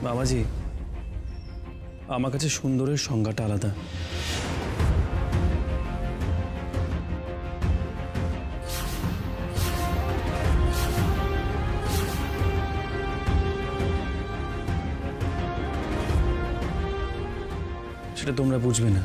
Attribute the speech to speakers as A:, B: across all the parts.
A: বাবাজি, আমার কাছে সুন্দরের সংজ্ঞাটা আলাদা। সেটা তোমরা বুঝবে না।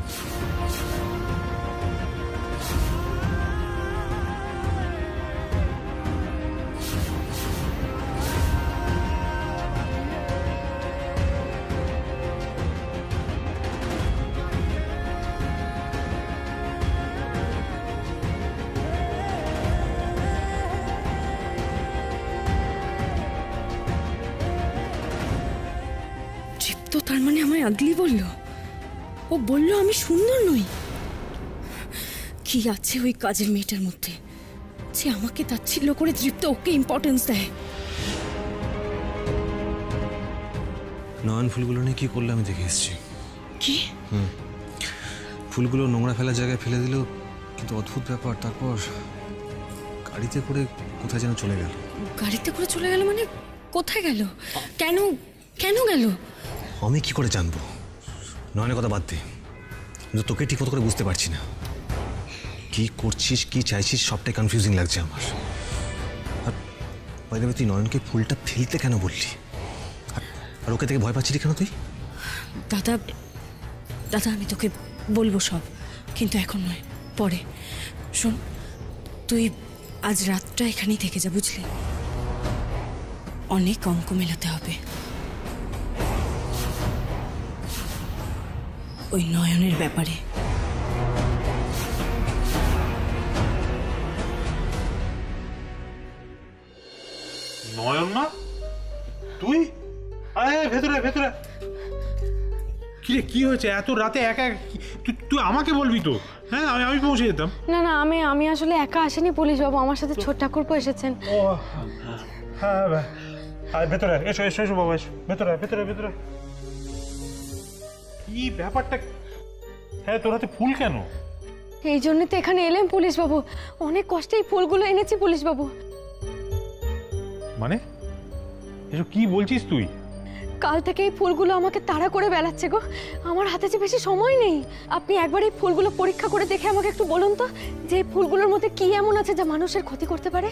B: তো তার মানে আমায় আগলি বলল? ও বলল আমি সুন্দর নই? কি আছে ওই কাজের মেয়েটার মধ্যে যে আমাকে তাচ্ছিল্য করে তৃপ্ত ওকে ইম্পর্টেন্স দেয়?
C: নয়ন ফুলগুলো নিয়ে কি করলে আমি দেখে এসেছি।
B: কি?
C: ফুলগুলো নোংরা ফেলার জায়গায় ফেলে দিল, কিন্তু অদ্ভুত ব্যাপার, তারপর গাড়িতে করে কোথায় যেন চলে গেল।
B: গাড়িতে করে চলে গেল মানে? কোথায় গেল? কেন কেন গেল?
C: আমি কি করে জানবো? নয়নের কথা বাদ দে, কিন্তু তোকে ঠিক মতো করে বুঝতে পারছি না। কি করছিস, কি চাইছিস, সবটাই কনফিউজিং লাগছে আমার। আর বাইরে তুই নয়নকে ফুলটা ফেলতে কেন বললি? আর ওকে থেকে ভয় পাচ্ছিলি কেন তুই?
B: দাদা দাদা আমি তোকে বলবো সব, কিন্তু এখন নয়, পরে। শোন, তুই আজ রাতটা এখানেই থেকে যা, বুঝলি? অনেক অঙ্ক মেলাতে হবে ওই নয়নের ব্যাপারে।
D: নয়ন না তুই? আয় ভেতরে ভেতরে। কি রে, কি হয়েছে এত রাতে একা? তুই আমাকে বলবি তো? হ্যাঁ, আমি পৌঁছে যেতাম।
E: না না, আমি আসলে একা আসিনি পুলিশ বাবু, আমার সাথে ছোট ঠাকুরপো এসেছেন।
D: ও হ্যাঁ, আয় ভেতরে, এসো এসো এসো বাবা, এসো ভেতরে ভেতরে ভেতরে। কি ব্যাপারটা? হ্যাঁ, তোর হাতে ফুল কেন?
E: এই জন্য তো এখানে এলাম পুলিশ বাবু, অনেক কষ্টে এই ফুলগুলো এনেছি পুলিশ বাবু।
D: মানে এসব কি বলছিস তুই?
E: কাল থেকে এই ফুলগুলো আমাকে তাড়া করে বেড়াচ্ছে গো, আমার হাতে যে বেশি সময় নেই। আপনি একবার এই ফুলগুলো পরীক্ষা করে দেখে আমাকে একটু বলুন তো, যে এই ফুলগুলোর মধ্যে কি এমন আছে যা মানুষের ক্ষতি করতে পারে?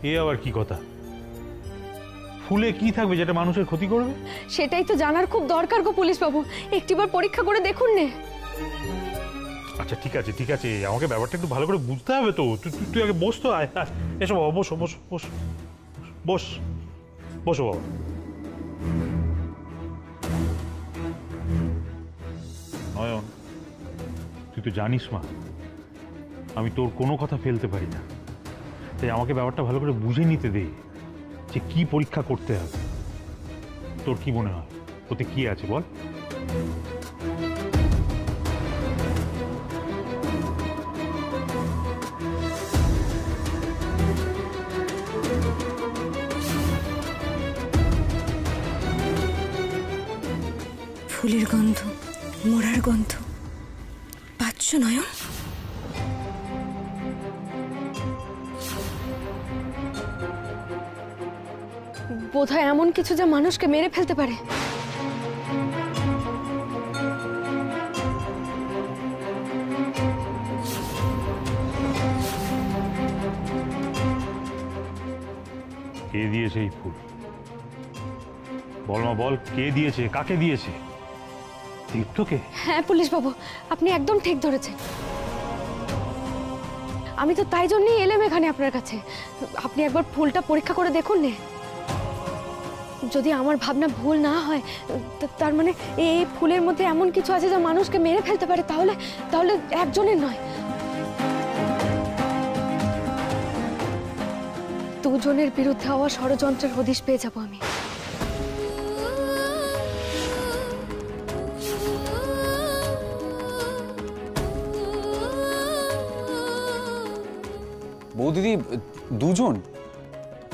D: এ আবার কি কথা? ফুলে কি থাকবে যেটা মানুষের ক্ষতি করবে?
E: সেটাই তো জানার খুব দরকার গো পুলিশ বাবু, একটিবার পরীক্ষা করে দেখুন নে।
D: আচ্ছা ঠিক আছে ঠিক আছে, আমাকে ব্যাপারটা একটু ভালো করে বুঝতে হবে তো। তুই আগে বস তো, আয় আয়, এসো বাবা, বসো বসো বসো বস বসো বাবা। নয়ন, তুই তো জানিস মা, আমি তোর কোনো কথা ফেলতে পারি না, তাই আমাকে ব্যাপারটা ভালো করে বুঝে নিতে দে যে কি পরীক্ষা করতে হবে। তোর কি মনে হয় ওতে কি আছে বল?
B: ফুলের গন্ধ, মরার গন্ধ পাচ্ছ নয়ন?
E: বোধহয় এমন কিছু যা মানুষকে মেরে ফেলতে পারে।
D: কে দিয়েছে এই ফুল? বল মা বল, কে দিয়েছে, কাকে দিয়েছে? তীর্থকে?
E: হ্যাঁ পুলিশ বাবু, আপনি একদম ঠিক ধরেছেন। আমি তো তাই জন্যই এলাম এখানে আপনার কাছে। আপনি একবার ফুলটা পরীক্ষা করে দেখুন নে। যদি আমার ভাবনা ভুল না হয়, তার মানে এই ফুলের মধ্যে এমন কিছু আছে যা মানুষকে মেরে ফেলতে পারে, তাহলে তাহলে একজনের নয়, দুজনের বিরুদ্ধে হওয়া ষড়যন্ত্রের হদিশ পেয়ে যাব আমি।
F: বৌদিদি, দুজন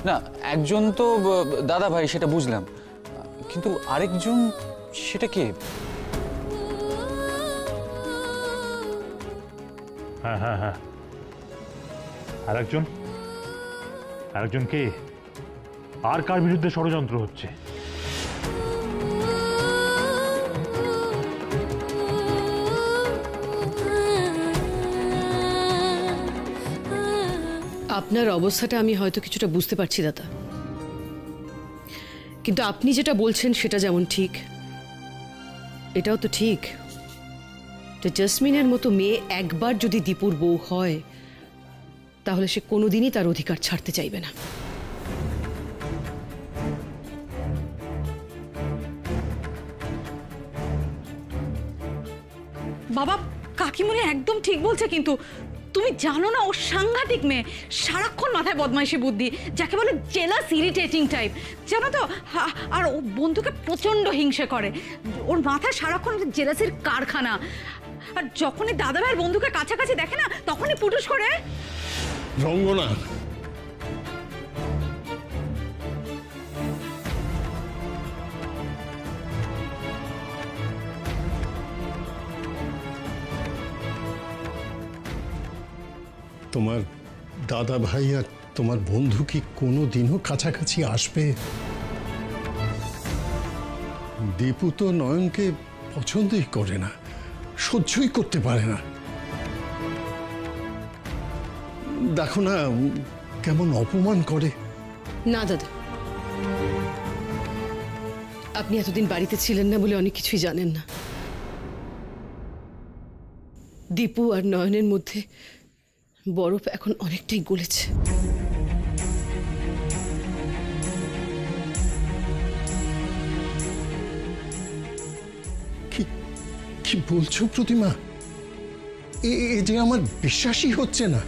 F: না, একজন তো দাদা ভাই, সেটা বুঝলাম, কিন্তু আরেকজন সেটা কে?
D: হ্যাঁ হ্যাঁ হ্যাঁ, আরেকজন কে? আর কার বিরুদ্ধে ষড়যন্ত্র হচ্ছে?
G: আপনার অবস্থাটা আমি হয়তো কিছুটা বুঝতে পারছি দাদা, কিন্তু আপনি যেটা বলছেন সেটা যেমন ঠিক, এটাও তো ঠিক যে জেসমিনের মতো মেয়ে একবার যদি দীপুর বউ হয় তাহলে সে কোনোদিনই তার অধিকার ছাড়তে চাইবে না।
B: বাবা, কাকিমণি একদম ঠিক বলছে, কিন্তু তুমি জানো না ও সাংঘাতিক মেয়ে, সারাক্ষণ মাথায় বদমাইশি বুদ্ধি, যাকে বলে জেলাস ইরিটেটিং টাইপ, জানো তো। আর ও বন্ধুকে প্রচন্ড হিংসে করে, ওর মাথায় সারাক্ষণ জেলাসির কারখানা। আর যখনই দাদাভাইয়ের বন্ধুকে কাছাকাছি দেখে না, তখনই পুটুস করে।
H: রঙ্গনা, তোমার দাদা ভাই আর তোমার বন্ধু কি কোনোদিনও কাছাকাছি আসবে? দীপু তো নয়নকে পছন্দই করে না, সহ্যই করতে পারে না। দেখো না কেমন অপমান করে।
G: না দাদা, আপনি এতদিন বাড়িতে ছিলেন না বলে অনেক কিছুই জানেন না। দীপু আর নয়নের মধ্যে বরফ এখন অনেকটাই গলেছে।
H: কি বলছো প্রতিমা? এ যে আমার বিশ্বাসই হচ্ছে না।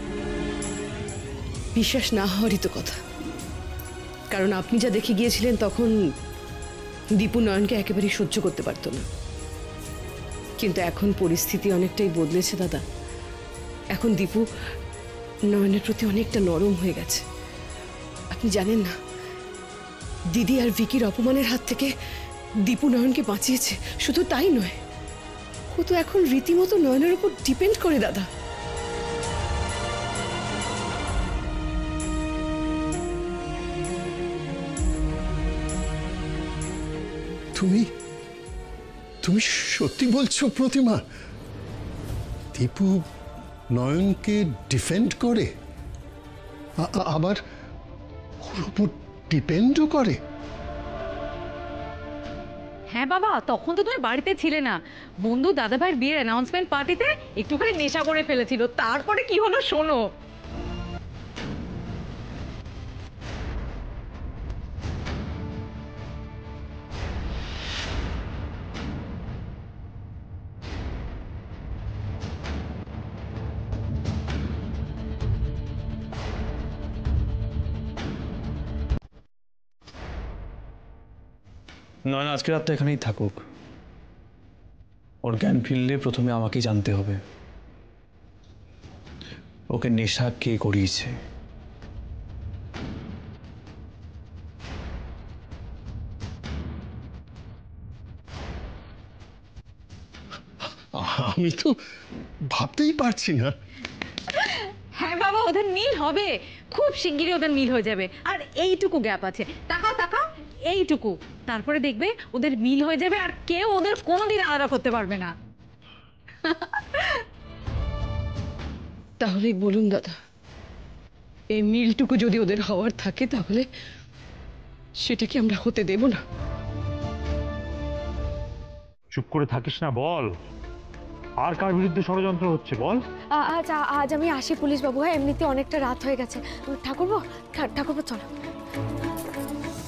G: বিশ্বাস না হওয়ারই তো কথা, কারণ আপনি যা দেখে গিয়েছিলেন তখন দীপু নয়নকে একেবারেই সহ্য করতে পারতো না, কিন্তু এখন পরিস্থিতি অনেকটাই বদলেছে দাদা। এখন দীপু নয়নের প্রতি অনেকটা নরম হয়ে গেছে। আপনি জানেন না, দিদি আর ভিকির অপমানের হাত থেকে দীপু নয়নকে বাঁচিয়েছে। শুধু তাই নয়, ও তো এখন রীতিমতো নয়নের উপর ডিপেন্ড করে দাদা।
H: তুমি সত্যি বলছো প্রতিমা? দীপু নয়নকে ডিফেন্ড করে, আবার ওর উপর ডিপেন্ডও করে?
B: হ্যাঁ বাবা, তখন তো তুমি বাড়িতে ছিলে না। বন্ধু দাদাভাইয়ের বিয়ের অ্যানাউন্সমেন্ট পার্টিতে একটুখানি নেশা করে ফেলেছিল, তারপরে কি হলো শোনো।
A: নয়ন আজকে রাতটা এখানেই থাকুক। ওর জ্ঞান ফিরলে প্রথমে আমাকেই জানতে হবে ওকে নেশা কে করিয়েছে।
H: আমি তো ভাবতেই পারছি না।
B: হ্যাঁ বাবা, ওদের মিল হবে, খুব শিগগিরই ওদের মিল হয়ে যাবে। আর এইটুকু গ্যাপ আছে, টাকা টাকা এইটুকু, তারপরে দেখবে ওদের মিল হয়ে যাবে, আর কেউ ওদের কোনোদিন আলাদা করতে পারবে না।
G: তাহলেই বলুন দাদা, এই মিলটুকু যদি ওদের হওয়ার থাকে তাহলে সেটা কি আমরা হতে দেব না?
D: চুপ করে থাকিস না, বল আর কার বিরুদ্ধে ষড়যন্ত্র হচ্ছে বল।
E: আজ আমি আসি পুলিশ বাবু। হ্যাঁ, এমনিতে অনেকটা রাত হয়ে গেছে। ঠাকুরপো চলো।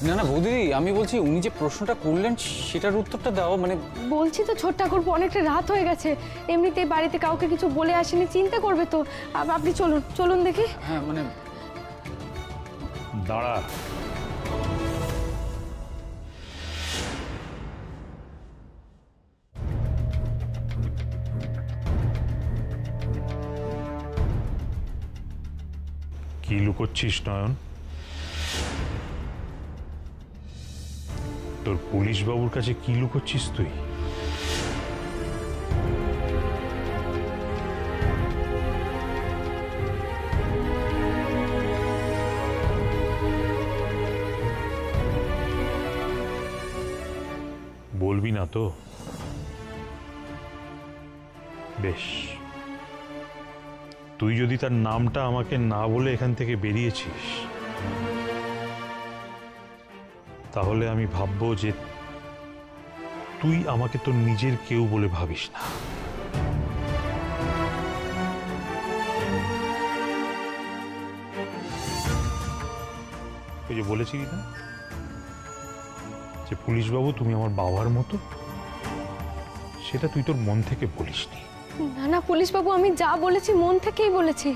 F: না না বৌদিদি, আমি বলছি উনি যে প্রশ্নটা করলেন সেটার উত্তরটা দাও। মানে
E: বলছি তো ছোট ঠাকুরপো, অনেকটা রাত হয়ে গেছে, এমনিতে বাড়িতে কাউকে কিছু বলে আসেনি, চিন্তা করবে তো। আপনি চলুন চলুন দেখি।
F: হ্যাঁ মানে
D: দাঁড়া, কি লুকোচ্ছিস নয়ন? তোর পুলিশ বাবুর কাছে কি লুকোচ্ছিস তুই? বলবি না তো? বেশ, তুই যদি তার নামটা আমাকে না বলে এখান থেকে বেরিয়েছিস, তাহলে আমি ভাববো যে তুই আমাকে তোর নিজের কেউ বলে ভাবিস না। ওই যে বলেছিলি না যে পুলিশবাবু তুমি আমার বাবার মতো, সেটা তুই তোর মন থেকে বলিসনি।
E: না না পুলিশবাবু, আমি যা বলেছি মন থেকেই বলেছি।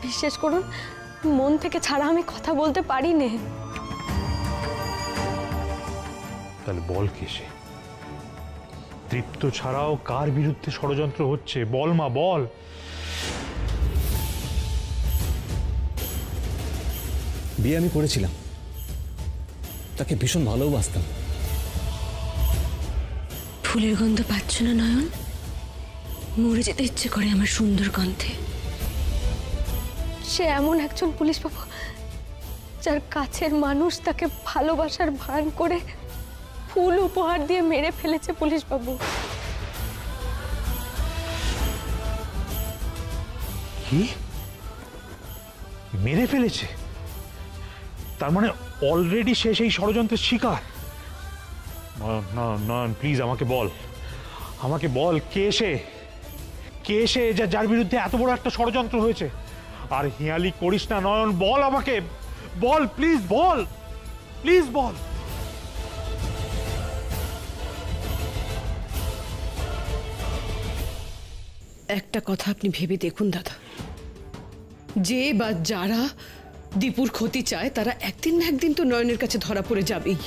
E: বিশ্বাস করুন, মন থেকে ছাড়া আমি কথা বলতে পারি না।
D: তাহলে বল কে সে? তৃপ্ত ছাড়াও কার বিরুদ্ধে ষড়যন্ত্র হচ্ছে? বল মা, বল।
C: বিয়ে আমি করেছিলাম, তাকে ভীষণ ভালোবাসতাম।
B: ফুলের গন্ধ পাচ্ছ না নয়ন? মরে যেতে ইচ্ছে করে আমার সুন্দর গন্ধে।
E: সে এমন একজন পুলিশবাবু যার কাছের মানুষ তাকে ভালোবাসার ভান করে ফুল উপহার দিয়ে মেরে ফেলেছে পুলিশবাবু।
D: কি মেরে ফেলেছে? তার মানে অলরেডি সে সেই ষড়যন্ত্রের শিকার? নয়ন প্লিজ আমাকে বল, আমাকে বল কে সে? কে সে যার বিরুদ্ধে এত বড় একটা ষড়যন্ত্র হয়েছে? আর হিয়ালি করিস না নয়ন, বল আমাকে, বল প্লিজ, বল প্লিজ, বল।
G: একটা কথা আপনি ভেবে দেখুন দাদা, যে বা যারা দীপুর ক্ষতি চায় তারা একদিন না একদিন তো নয়নের কাছে ধরা পড়ে যাবেই।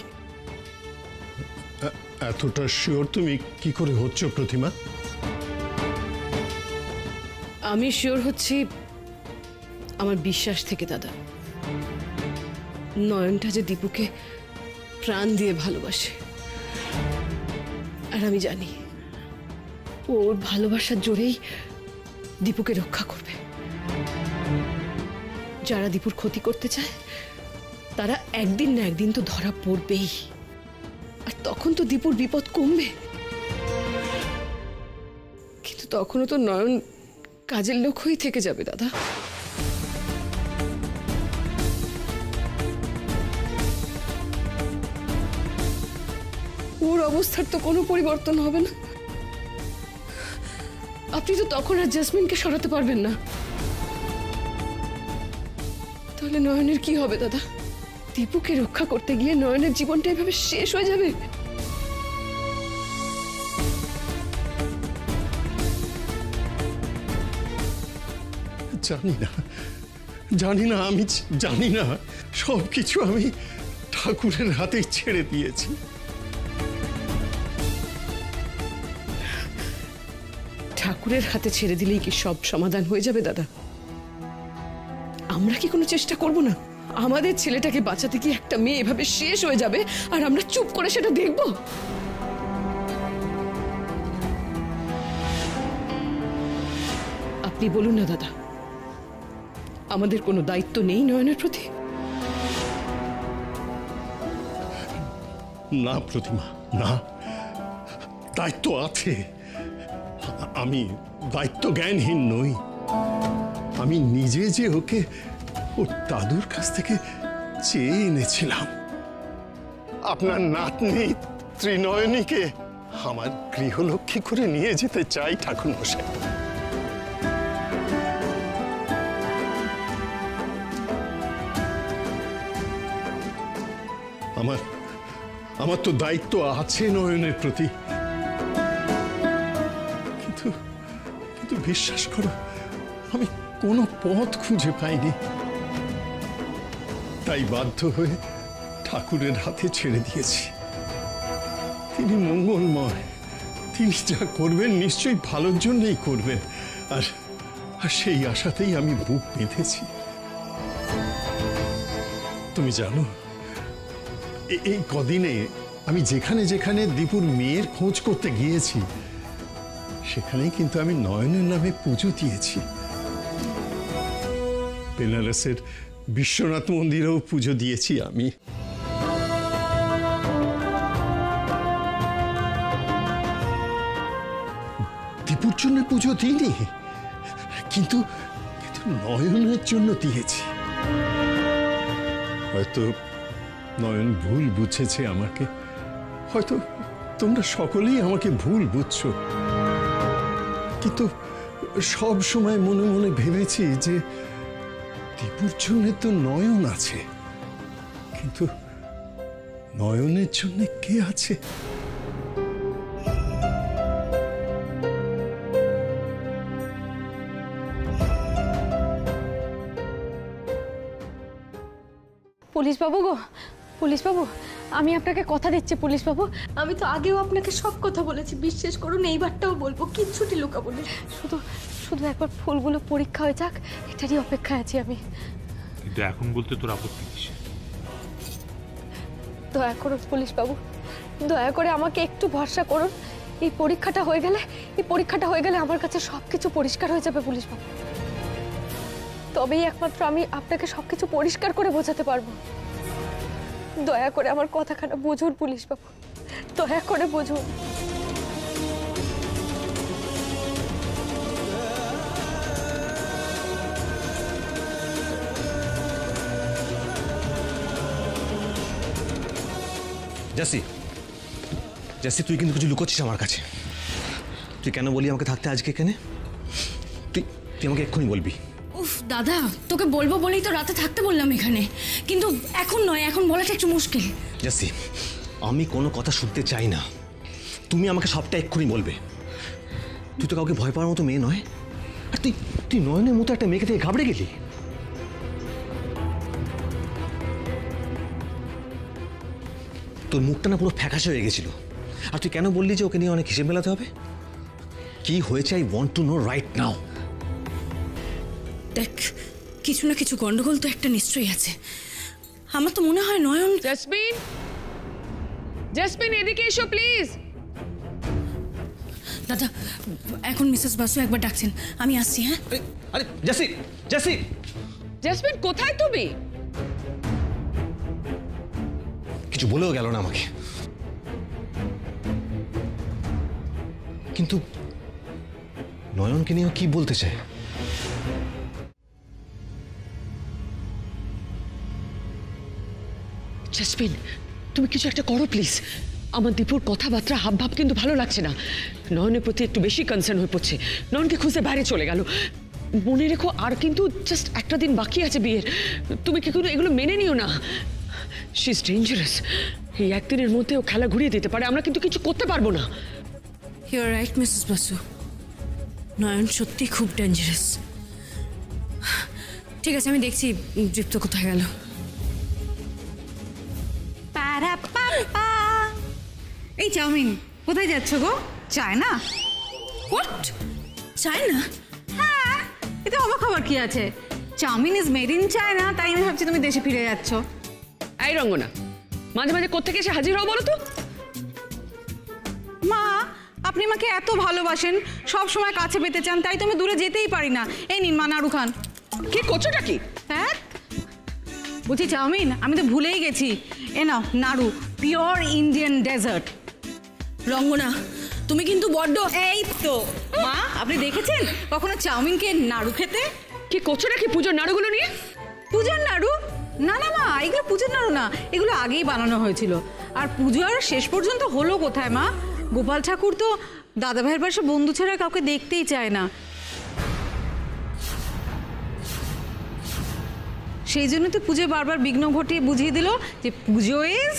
H: এতটা শিওর তুমি কি করে হচ্ছ প্রতিমা?
G: আমি শিওর হচ্ছি আমার বিশ্বাস থেকে দাদা। নয়নটা যে দীপুকে প্রাণ দিয়ে ভালোবাসে, আর আমি জানি ওর ভালোবাসার জোরেই দীপুকে রক্ষা করবে। যারা দীপুর ক্ষতি করতে চায় তারা একদিন না একদিন তো ধরা পড়বেই, আর তখন তো দীপুর বিপদ কমবে। কিন্তু তখনও তো নয়ন কাজের লোক হয়েই থেকে যাবে দাদা। ওর অবস্থার তো কোনো পরিবর্তন হবে না। আপনি তো তখন আর জেসমিনকে সরাতে পারবেন না। তাহলে নয়নের কি হবে দাদা? দীপুকে রক্ষা করতে গিয়ে নয়নের জীবনটা এভাবে শেষ হয়ে যাবে।
H: জানি না, আমি জানি না। সবকিছু আমি ঠাকুরের হাতেই ছেড়ে দিয়েছি।
G: ঠাকুরের হাতে ছেড়ে দিলেই কি সব সমাধান হয়ে যাবে দাদা? আমরা কি কোনো চেষ্টা করব না? আমাদের ছেলেটাকে বাঁচাতে গিয়ে একটা মেয়ে এভাবে শেষ হয়ে যাবে আর আমরা চুপ করে সেটা দেখব? আপনি বলুন না দাদা, আমাদের কোনো দায়িত্ব নেই নয়নের প্রতি?
H: না প্রতিমা, না, দায়িত্ব আছে। আমি দায়িত্ব জ্ঞানহীন নই। আমি নিজে যে ওকে ওর দাদুর কাছ থেকে চেয়ে এনেছিলাম। আপনার নাতনি ত্রিনয়নীকে আমার গৃহলক্ষ্মী করে নিয়ে যেতে চাই ঠাকুর মশাই। আমার তো দায়িত্ব আছে নয়নের প্রতি। কিন্তু বিশ্বাস করো, আমি কোনো পথ খুঁজে পাইনি। তাই বাধ্য হয়ে ঠাকুরের হাতে ছেড়ে দিয়েছি। তিনি মঙ্গলময়, তিনি যা করবেন নিশ্চয়ই ভালোর জন্যই করবেন। আর সেই আশাতেই আমি বুক বেঁধেছি। তুমি জানো, এই কদিনে আমি যেখানে যেখানে দীপুর মেয়ের খোঁজ করতে গিয়েছি, সেখানেই কিন্তু আমি নয়নের নামে পুজো দিয়েছি। বেনারসের বিশ্বনাথ মন্দিরেও পুজো দিয়েছি আমি। জন্য পুজো দিইনি, কিন্তু নয়নের জন্য দিয়েছি। হয়তো নয়ন ভুল বুঝেছে আমাকে, হয়তো তোমরা সকলেই আমাকে ভুল বুঝছো, কিন্তু সব সময় মনে মনে ভেবেছি যে দীপুর জন্য তো নয়ন আছে, কিন্তু নয়নের জন্য কে আছে?
E: পুলিশ বাবু গো, পুলিশ বাবু, আমি আপনাকে কথা দিচ্ছি পুলিশ বাবু,
B: আমি তো আগেও আপনাকে সব কথা বলেছি, বিশ্বাস করুন এইবারটাও বলবো, কিচ্ছুটি লুকাবো না।
E: শুধু শুধু একবার ফুলগুলো পরীক্ষা হয়ে যাক, এটারই অপেক্ষায় আছি আমি।
D: কিন্তু এখন বলতে তোর আপত্তি কিসে?
E: দয়া করুন পুলিশ বাবু, দয়া করে আমাকে একটু ভরসা করুন। এই পরীক্ষাটা হয়ে গেলে আমার কাছে সবকিছু পরিষ্কার হয়ে যাবে পুলিশ বাবু। তবেই একমাত্র আমি আপনাকে সবকিছু পরিষ্কার করে বোঝাতে পারবো। দয়া করে আমার কথাখানা বুঝুন পুলিশ বাবু, দয়া করে বুঝুন।
C: জেসি, জেসি তুই কিন্তু কিছু লুকোচ্ছিস আমার কাছে। তুই কেন বলি আমাকে থাকতে আজকে এখানে? তুই তুই আমাকে এক্ষুনি বলবি।
B: উফ দাদা, তোকে বলবো বলেই তো রাতে থাকতে বললাম এখানে, কিন্তু এখন নয়, এখন বলাটা একটু মুশকিল।
C: জেসি, আমি কোনো কথা শুনতে চাই না, তুমি আমাকে সবটা এক্ষুনি বলবে। তুই তো কাউকে ভয় পাওয়ার মতো মেয়ে নয়, আর তুই তুই নয়নের মতো একটা মেয়েকে থেকে ঘাবড়ে গেলি। তোর মুখটা না পুরো ফ্যাকাশে হয়ে গেছিল, আর তুই কেন বললি যে ওকে নিয়ে অনেক হিসেব মেলাতে হবে? কি হয়েছে I want to know right now.
B: দেখ, কিছু না কিছু গন্ডগোল তো একটা নিশ্চয়ই আছে। আমার তো মনে হয় নয়ন।
G: জেসমিন, জেসমিন এদিকে এসো প্লিজ।
B: দাদা, এখন মিসেস বাসু একবার ডাকছেন, আমি আসছি। হ্যাঁ
C: আরে জেসি, জেসি,
G: জেসমিন কোথায় তুমি?
C: কিছু বলেও গেল না আমাকে, কিন্তু নয়নকে নিয়ে কি বলতে চায়?
G: জেসমিন, তুমি কিছু একটা করো প্লিজ। আমার দীপুর কথাবার্তা হাবভাব কিন্তু ভালো লাগছে না। নয়নের প্রতি একটু বেশি কনসার্ন হয়ে পড়ছে। নয়নকে খুঁজে বাইরে চলে গেল। মনে রেখো, আর কিন্তু জাস্ট একটা দিন বাকি আছে বিয়ের। তুমি কি এগুলো মেনে নিও না। She is dangerous. এই একদিনের মধ্যে ও খেলা ঘুরিয়ে দিতে পারে, আমরা কিন্তু কিছু করতে পারবো না।
B: You are right Mrs Basu, Nayan সত্যি খুব ডেঞ্জারাস। ঠিক আছে, আমি দেখছি দীপ্ত কোথায় গেল।
I: এই চাউমিন, কোথায় যাচ্ছ গো? চায়না?
B: হোয়াট? চায়না?
I: হ্যাঁ, এতে অবাক হবার কি আছে? Chowmein is made in China, তাই আমি ভাবছি তুমি দেশে ফিরে যাচ্ছ।
G: এই রঙ্গনা, মাঝে মাঝে কোত্থেকে এসে হাজির হও বলো তো?
I: মা, আপনি আমাকে এত ভালোবাসেন, সব সময় কাছে পেতে চান, তাই তো আমি দূরে যেতেই পারি না। এই নিন মা, নাড়ু খান।
G: কি করছোটা কি?
I: হ্যাঁ বলছি চাউমিন, আমি তো ভুলেই গেছি। এ নাও নাড়ু, পিওর ইন্ডিয়ান ডেজার্ট।
B: রঙ্গনা, তুমি কিন্তু বড্ড।
I: এই তো মা, আপনি দেখেছেন কখনো চাউমিনকে নাড়ু খেতে?
G: কি করছোটা কি পুজোর নাড়ুগুলো নিয়ে?
I: পূজার নাড়ু? না না মা, এগুলো পূজার নাড়ু না, এগুলো আগেই বানানো হয়েছিল। আর পুজো আর শেষ পর্যন্ত হলো কোথায় মা? গোপাল ঠাকুর তো দাদা ভাইয়ের পাশে বন্ধু ছাড়া কাউকে দেখতেই চায় না। সেই জন্য তো পুজো বারবার বিঘ্ন ঘটিয়ে বুঝিয়ে দিল যে পুজো is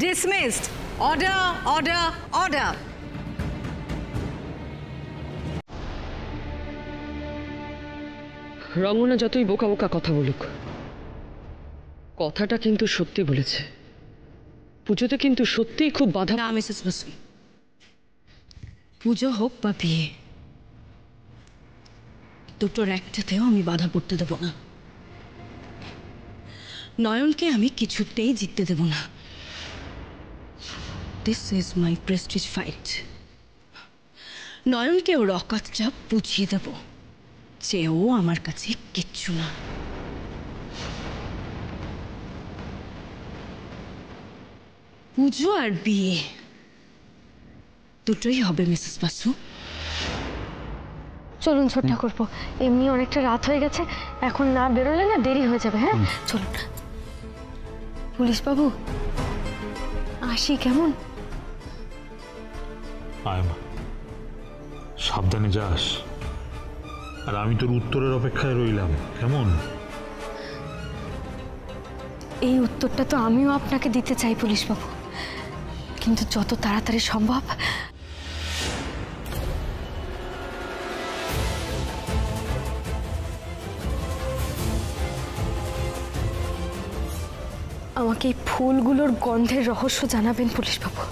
I: dismissed. Order, order, order.
G: Rangana যতই বোকা বোকা কথা বলুক, কথাটা কিন্তু সত্যি বলেছে। পুজোতে কিন্তু সত্যিই খুব বাধা।
B: না মিসেস বাসু, পুজো হোক বা বিয়ে, দুটোর একটাতেও আমি বাধা পড়তে দেব না। নয়নকে আমি কিছুতেই জিততে দেব না। This is my prestige fight. নয়নকে ওর অকাতটা বুঝিয়ে দেব যে ও আমার কাছে কিচ্ছু না। পুজো আর বিয়ে দুটোই হবে মিসেস বাসু।
E: চলুন ছোট ঠাকুরপো, এমনি অনেকটা রাত হয়ে গেছে, এখন না বেরোলে না দেরি হয়ে যাবে। হ্যাঁ চলুন। পুলিশ বাবু আসি কেমন?
D: আয় মা, সাবধানে যাস। আর আমি তোর উত্তরের অপেক্ষায় রইলাম, কেমন?
E: এই উত্তরটা তো আমিও আপনাকে দিতে চাই পুলিশ বাবু, কিন্তু যত তাড়াতাড়ি সম্ভব। আমাকে এই ফুলগুলোর গন্ধের রহস্য জানাবেন পুলিশ বাবু।